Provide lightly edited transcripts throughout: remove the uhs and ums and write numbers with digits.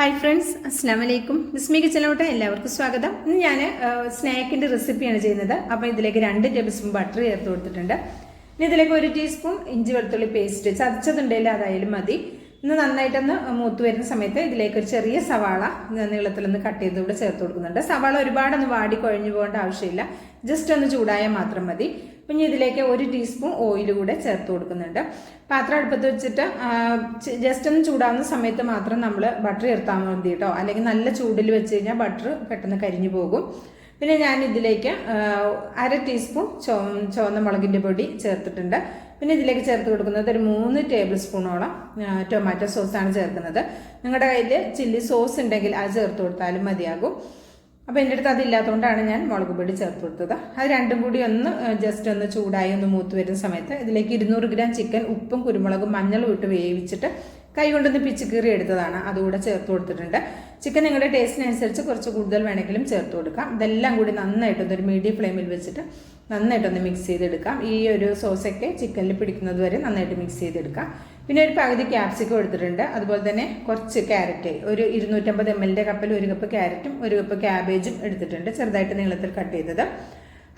Hi friends, അസ്സാം വലൈക്കും. ബിസ്മി കിച്ചനിലോട്ട് എല്ലാവർക്കും സ്വാഗതം. ഇന്ന് ഞാൻ സ്നാക്കിൻ്റെ റെസിപ്പിയാണ് ചെയ്യുന്നത്. അപ്പോൾ ഇതിലേക്ക് 2 ടേബിൾ സ്പൂൺ ബട്ടർ ചേർത്ത് കൊടുത്തിട്ടുണ്ട്. ഇനി ഇതിലേക്ക് 1 ടീസ്പൂൺ ഇഞ്ചി വെളുത്തുള്ളി പേസ്റ്റ് ചതച്ചതുണ്ടെങ്കിൽ അതായാലും മതി. ഇന്ന് നന്നായിട്ടൊന്ന് മൂത്ത് വരുന്ന സമയത്ത് ഇതിലേക്ക് ഒരു ചെറിയ സവാള നീളത്തിലൊന്ന് കട്ട് ചെയ്ത് ഇവിടെ ചേർത്ത് കൊടുക്കുന്നുണ്ട്. സവാള ഒരുപാടൊന്ന് വാടി കുഴഞ്ഞു പോകേണ്ട ആവശ്യമില്ല, ജസ്റ്റ് ഒന്ന് ചൂടായാൽ മാത്രം മതി. പിന്നെ ഇതിലേക്ക് 1 ടീസ്പൂൺ ഓയിൽ കൂടെ ചേർത്ത് കൊടുക്കുന്നുണ്ട്. പാത്രം അടുപ്പത്ത് വെച്ചിട്ട് ജസ്റ്റ് ഒന്ന് ചൂടാവുന്ന സമയത്ത് മാത്രം നമ്മൾ ബട്ടർ ചേർത്താൽ മതി കേട്ടോ, അല്ലെങ്കിൽ നല്ല ചൂടിൽ വെച്ച് കഴിഞ്ഞാൽ ബട്ടർ പെട്ടെന്ന് കരിഞ്ഞു പോകും. പിന്നെ ഞാൻ ഇതിലേക്ക് 1/2 ടീസ്പൂൺ ചുവന്ന മുളകിൻ്റെ പൊടി ചേർത്തിട്ടുണ്ട്. പിന്നെ ഇതിലേക്ക് ചേർത്ത് കൊടുക്കുന്നത് ഒരു 3 ടേബിൾ സ്പൂണോളം ടൊമാറ്റോ സോസാണ് ചേർക്കുന്നത്. നിങ്ങളുടെ കയ്യിൽ ചില്ലി സോസ് ഉണ്ടെങ്കിൽ അത് ചേർത്ത് കൊടുത്താലും മതിയാകും. അപ്പോൾ എൻ്റെ അടുത്ത് അതില്ലാത്തതുകൊണ്ടാണ് ഞാൻ മുളക് പൊടി ചേർത്ത് കൊടുത്തത്. അത് രണ്ടും കൂടി ഒന്ന് ജസ്റ്റ് ഒന്ന് ചൂടായി ഒന്ന് മൂത്ത് വരുന്ന സമയത്ത് ഇതിലേക്ക് 200 ഗ്രാം ചിക്കൻ ഉപ്പും കുരുമുളകും മഞ്ഞളും ഇട്ട് വേവിച്ചിട്ട് കൈ കൊണ്ടൊന്ന് പിച്ച് കീറി എടുത്തതാണ്, അതുകൂടെ ചേർത്ത് കൊടുത്തിട്ടുണ്ട്. ചിക്കൻ നിങ്ങളുടെ ടേസ്റ്റിനനുസരിച്ച് കുറച്ച് കൂടുതൽ വേണമെങ്കിലും ചേർത്ത് കൊടുക്കാം. ഇതെല്ലാം കൂടി നന്നായിട്ടൊന്നൊരു മീഡിയം ഫ്ലെയിമിൽ വെച്ചിട്ട് നന്നായിട്ടൊന്ന് മിക്സ് ചെയ്തെടുക്കാം. ഈ ഒരു സോസൊക്കെ ചിക്കനിൽ പിടിക്കുന്നത് വരെ നന്നായിട്ട് മിക്സ് ചെയ്തെടുക്കാം. പിന്നെ ഒരു പകുതി ക്യാപ്സിക്കം എടുത്തിട്ടുണ്ട്. അതുപോലെ തന്നെ കുറച്ച് ക്യാരറ്റ്, ഒരു 250 ml കപ്പിൽ 1 കപ്പ് ക്യാരറ്റും 1 കപ്പ് ക്യാബേജും എടുത്തിട്ടുണ്ട്, ചെറുതായിട്ട് നീളത്തിൽ കട്ട് ചെയ്തത്.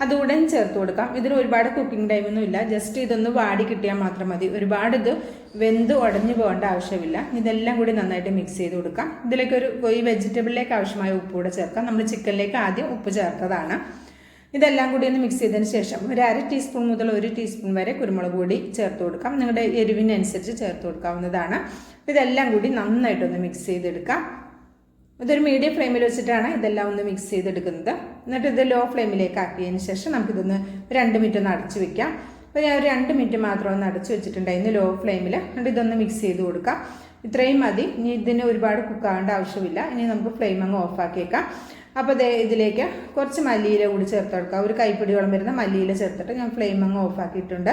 അതുകൂടെ ചേർത്ത് കൊടുക്കാം. ഇതിന് ഒരുപാട് കുക്കിംഗ് ടൈമൊന്നും ഇല്ല, ജസ്റ്റ് ഇതൊന്ന് വാടി കിട്ടിയാൽ മാത്രം മതി. ഒരുപാട് ഇത് വെന്ത് ഉടഞ്ഞു പോകേണ്ട ആവശ്യമില്ല. ഇതെല്ലാം കൂടി നന്നായിട്ട് മിക്സ് ചെയ്ത് കൊടുക്കാം. ഇതിലേക്ക് ഈ വെജിറ്റബിളിലേക്ക് ആവശ്യമായ ഉപ്പ് കൂടെ ചേർക്കാം. നമ്മൾ ചിക്കനിലേക്ക് ആദ്യം ഉപ്പ് ചേർത്തതാണ്. ഇതെല്ലാം കൂടി ഒന്ന് മിക്സ് ചെയ്തതിന് ശേഷം ഒരു 1/2 ടീസ്പൂൺ മുതൽ 1 ടീസ്പൂൺ വരെ കുരുമുളക് പൊടി ചേർത്ത് കൊടുക്കാം. നിങ്ങളുടെ എരിവിനനുസരിച്ച് ചേർത്ത് കൊടുക്കാവുന്നതാണ്. ഇതെല്ലാം കൂടി നന്നായിട്ടൊന്ന് മിക്സ് ചെയ്തെടുക്കാം. ഇതൊരു മീഡിയം ഫ്ലെയിമിൽ വെച്ചിട്ടാണ് ഇതെല്ലാം ഒന്ന് മിക്സ് ചെയ്തെടുക്കുന്നത്. എന്നിട്ട് ഇത് ലോ ഫ്ലെയിമിലേക്ക് ആക്കിയതിന് ശേഷം നമുക്കിതൊന്ന് 2 മിനിറ്റ് ഒന്ന് അടച്ചു വെക്കാം. അപ്പോൾ ഞാൻ ഒരു 2 മിനിറ്റ് മാത്രം ഒന്ന് അടച്ചു വെച്ചിട്ടുണ്ടായിരുന്നു ലോ ഫ്ലെയിമിൽ. എന്നിട്ട് ഇതൊന്ന് മിക്സ് ചെയ്ത് കൊടുക്കാം. ഇത്രയും മതി. ഇനി ഇതിന് ഒരുപാട് കുക്കാവേണ്ട ആവശ്യമില്ല. ഇനി നമുക്ക് ഫ്ലെയിം അങ്ങ് ഓഫാക്കിയേക്കാം. അപ്പോൾ ഇതിലേക്ക് കുറച്ച് മല്ലിയില കൂടി ചേർത്ത് കൊടുക്കാം. ഒരു കൈപ്പിടിയോളം വരുന്ന മല്ലിയില ചേർത്തിട്ട് ഞാൻ ഫ്ലെയിം അങ്ങ് ഓഫാക്കിയിട്ടുണ്ട്.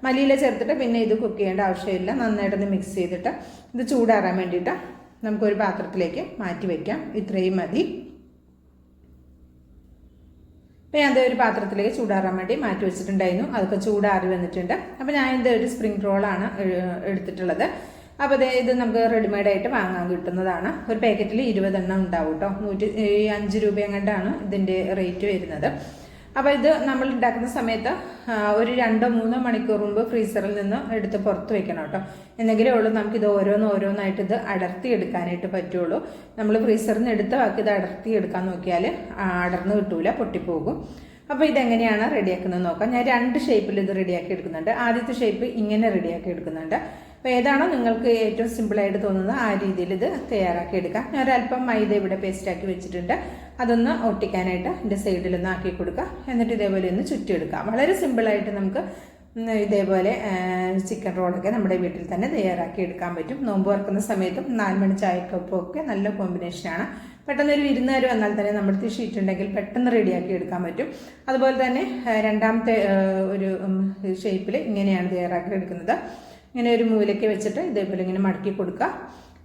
മല്ലിയില ചേർത്തിട്ട് പിന്നെ ഇത് കുക്ക് ചെയ്യേണ്ട ആവശ്യമില്ല. നന്നായിട്ടൊന്ന് മിക്സ് ചെയ്തിട്ട് ഇത് ചൂടാറാൻ വേണ്ടിയിട്ട് നമുക്കൊരു പാത്രത്തിലേക്ക് മാറ്റി വയ്ക്കാം. ഇത്രയും മതി. അപ്പോൾ ഞാൻ ഒരു പാത്രത്തിലേക്ക് ചൂടാറാൻ വേണ്ടി മാറ്റി വെച്ചിട്ടുണ്ടായിരുന്നു. അതൊക്കെ ചൂടാറി വന്നിട്ടുണ്ട്. അപ്പോൾ ഞാൻ ഒരു സ്പ്രിംഗ് റോളാണ് എടുത്തിട്ടുള്ളത്. അപ്പോൾ ഇത് നമുക്ക് റെഡിമെയ്ഡായിട്ട് വാങ്ങാൻ കിട്ടുന്നതാണ്. ഒരു പാക്കറ്റിൽ 20 എണ്ണം ഉണ്ടാവും കേട്ടോ. 105 രൂപ എങ്ങാണ്ടാണ് ഇതിൻ്റെ റേറ്റ് വരുന്നത്. അപ്പോൾ ഇത് നമ്മൾ ഉണ്ടാക്കുന്ന സമയത്ത് ഒരു 2-3 മണിക്കൂർ മുമ്പ് ഫ്രീസറിൽ നിന്ന് എടുത്ത് പുറത്ത് വെക്കണം കേട്ടോ. എന്നെങ്കിലേ ഉള്ളൂ നമുക്കിത് ഓരോന്നായിട്ട് ഇത് അടർത്തി എടുക്കാനായിട്ട് പറ്റുള്ളൂ. നമ്മൾ ഫ്രീസറിൽ നിന്ന് എടുത്ത് ബാക്കി ഇത് അടർത്തി എടുക്കാൻ നോക്കിയാൽ അടർന്ന് കിട്ടൂല, പൊട്ടിപ്പോകും. അപ്പോൾ ഇതെങ്ങനെയാണ് റെഡിയാക്കുന്നത് നോക്കാം. ഞാൻ 2 ഷേപ്പിൽ ഇത് റെഡിയാക്കി എടുക്കുന്നുണ്ട്. ആദ്യത്തെ ഷേപ്പ് ഇങ്ങനെ റെഡിയാക്കി എടുക്കുന്നുണ്ട്. അപ്പോൾ ഏതാണോ നിങ്ങൾക്ക് ഏറ്റവും സിമ്പിളായിട്ട് തോന്നുന്നത് ആ രീതിയിൽ ഇത് തയ്യാറാക്കി എടുക്കാം. ഞാൻ ഒരല്പം മൈദ ഇവിടെ പേസ്റ്റാക്കി വെച്ചിട്ടുണ്ട്. അതൊന്ന് ഒട്ടിക്കാനായിട്ട് എൻ്റെ സൈഡിലൊന്ന് ആക്കി കൊടുക്കുക. എന്നിട്ട് ഇതേപോലെ ഒന്ന് ചുറ്റിയെടുക്കാം. വളരെ സിമ്പിളായിട്ട് നമുക്ക് ഇതേപോലെ ചിക്കൻ റോളൊക്കെ നമ്മുടെ വീട്ടിൽ തന്നെ തയ്യാറാക്കി എടുക്കാൻ പറ്റും. നോമ്പ് തുറക്കുന്ന സമയത്തും 4 മണി ചായക്കൊപ്പം ഒക്കെ നല്ല കോമ്പിനേഷനാണ്. പെട്ടെന്ന് ഒരു വിരുന്നുകാർ വന്നാൽ തന്നെ നമ്മുടെ ഷീറ്റ് ഉണ്ടെങ്കിൽ പെട്ടെന്ന് റെഡിയാക്കി എടുക്കാൻ പറ്റും. അതുപോലെ തന്നെ രണ്ടാമത്തെ ഒരു ഷേപ്പിൽ ഇങ്ങനെയാണ് തയ്യാറാക്കി എടുക്കുന്നത്. ഇങ്ങനെ ഒരു മൂലയ്ക്ക് വെച്ചിട്ട് ഇതേപോലെ ഇങ്ങനെ മടക്കി കൊടുക്കുക.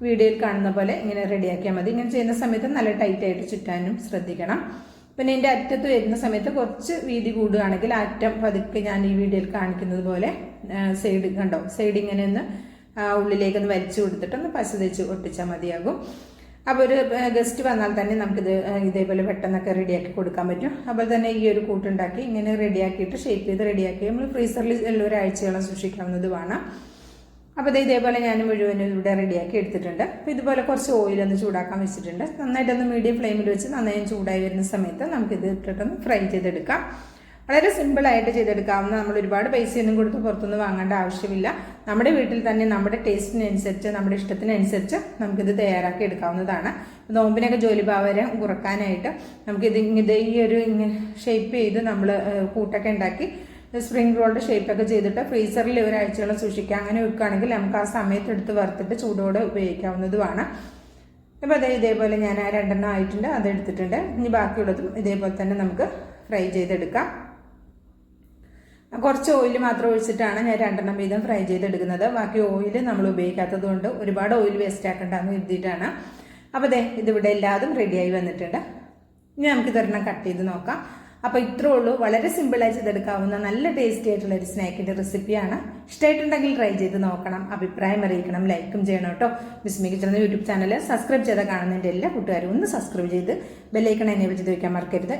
വീഡിയോയിൽ കാണുന്ന പോലെ ഇങ്ങനെ റെഡിയാക്കിയാൽ മതി. ഇങ്ങനെ ചെയ്യുന്ന സമയത്ത് നല്ല ടൈറ്റായിട്ട് ചുറ്റാനും ശ്രദ്ധിക്കണം. പിന്നെ എൻ്റെ അറ്റത്ത് വരുന്ന സമയത്ത് കുറച്ച് വീതി കൂടുകയാണെങ്കിൽ അറ്റം പതുക്കെ ഞാൻ ഈ വീഡിയോയിൽ കാണിക്കുന്നത് പോലെ സൈഡ് കണ്ടോ, സൈഡ് ഇങ്ങനെ ഒന്ന് ഉള്ളിലേക്കൊന്ന് വലിച്ചു കൊടുത്തിട്ടൊന്ന് പശ തേച്ച് ഒട്ടിച്ചാൽ മതിയാകും. അപ്പോൾ ഒരു ഗസ്റ്റ് വന്നാൽ തന്നെ നമുക്കിത് ഇതേപോലെ പെട്ടെന്നൊക്കെ റെഡിയാക്കി കൊടുക്കാൻ പറ്റും. അപ്പോൾ തന്നെ ഈ ഒരു കൂട്ടുണ്ടാക്കി ഇങ്ങനെ റെഡിയാക്കിയിട്ട് ഷേപ്പ് ചെയ്ത് റെഡിയാക്കി നമ്മൾ ഫ്രീസറിൽ ഒരാഴ്ചയോളം സൂക്ഷിക്കാവുന്നതുമാണ്. അപ്പോൾ ഇതേപോലെ ഞാൻ മുഴുവനും ഇവിടെ റെഡിയാക്കി എടുത്തിട്ടുണ്ട്. അപ്പോൾ ഇതുപോലെ കുറച്ച് ഓയിലൊന്ന് ചൂടാക്കാൻ വെച്ചിട്ടുണ്ട്. നന്നായിട്ടൊന്ന് മീഡിയം ഫ്ലെയിമിൽ വെച്ച് നന്നായി ചൂടായി വരുന്ന സമയത്ത് നമുക്കിത് ഇട്ടിട്ടൊന്ന് ഫ്രൈ ചെയ്തെടുക്കാം. വളരെ സിമ്പിളായിട്ട് ചെയ്തെടുക്കാവുന്ന, നമ്മൾ ഒരുപാട് പൈസയൊന്നും കൊടുത്ത് പുറത്തുനിന്ന് വാങ്ങേണ്ട ആവശ്യമില്ല. നമ്മുടെ വീട്ടിൽ തന്നെ നമ്മുടെ ടേസ്റ്റിനനുസരിച്ച് നമ്മുടെ ഇഷ്ടത്തിനനുസരിച്ച് നമുക്കിത് തയ്യാറാക്കി എടുക്കാവുന്നതാണ്. നോമ്പിനൊക്കെ ജോലിഭാരം കുറക്കാനായിട്ട് നമുക്കിത് ഈ ഒരു ഷേപ്പ് ചെയ്ത് നമ്മൾ കൂട്ടൊക്കെ ഉണ്ടാക്കി സ്പ്രിംഗ് റോളിൻ്റെ ഷേപ്പൊക്കെ ചെയ്തിട്ട് ഫ്രീസറിൽ ഒരാഴ്ചയോളം സൂക്ഷിക്കുക. അങ്ങനെ വെക്കുകയാണെങ്കിൽ നമുക്ക് ആ സമയത്ത് എടുത്ത് വറുത്തിട്ട് ചൂടോടെ ഉപയോഗിക്കാവുന്നതുമാണ്. അപ്പോൾ ഇതേപോലെ ഞാൻ 2 എണ്ണം ആയിട്ടുണ്ട്, അതെടുത്തിട്ടുണ്ട്. ഇനി ബാക്കിയുള്ളതും ഇതേപോലെ തന്നെ നമുക്ക് ഫ്രൈ ചെയ്തെടുക്കാം. കുറച്ച് ഓയിൽ മാത്രം ഒഴിച്ചിട്ടാണ് ഞാൻ 2 എണ്ണം വീതം ഫ്രൈ ചെയ്തെടുക്കുന്നത്. ബാക്കി ഓയിൽ നമ്മൾ ഉപയോഗിക്കാത്തത് കൊണ്ട് ഒരുപാട് ഓയിൽ വേസ്റ്റ് ആക്കണ്ടെന്ന് കരുതിയിട്ടാണ്. അപ്പോൾ ഇതിവിടെ എല്ലാതും റെഡിയായി വന്നിട്ടുണ്ട്. ഇനി നമുക്കിതൊരെണ്ണം കട്ട് ചെയ്ത് നോക്കാം. അപ്പോൾ ഇത്രേ ഉള്ളൂ. വളരെ സിമ്പിളായി ചെയ്തെടുക്കാവുന്ന നല്ല ടേസ്റ്റി ആയിട്ടുള്ള ഒരു സ്നാക്കിന്റെ റെസിപ്പിയാണ്. ഇഷ്ടമായിട്ടുണ്ടെങ്കിൽ ട്രൈ ചെയ്ത് നോക്കണം, അഭിപ്രായം അറിയിക്കണം, ലൈക്കും ചെയ്യണം കേട്ടോ. ബിസ്മി കിച്ചൺ എന്ന യൂട്യൂബ് ചാനൽ സബ്സ്ക്രൈബ് ചെയ്താൽ കാണുന്നതിന്റെ എല്ലാ കൂട്ടുകാരും ഒന്ന് സബ്സ്ക്രൈബ് ചെയ്ത് ബെല്ലൈക്കൺ എനേബിൾ ചെയ്ത് വെക്കാൻ മറക്കരുത്.